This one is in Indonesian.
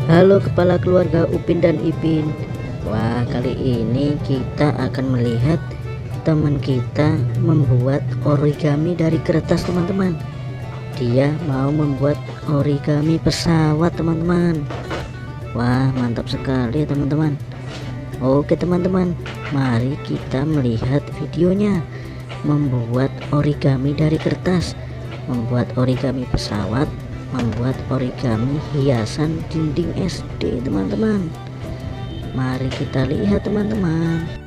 Halo kepala keluarga Upin dan Ipin. Wah, kali ini kita akan melihat teman kita membuat origami dari kertas, teman-teman. Dia mau membuat origami pesawat, teman-teman. Wah, mantap sekali, teman-teman. Oke, teman-teman, mari kita melihat videonya. Membuat origami dari kertas, membuat origami pesawat, membuat origami hiasan dinding SD, teman-teman. Mari kita lihat, teman-teman.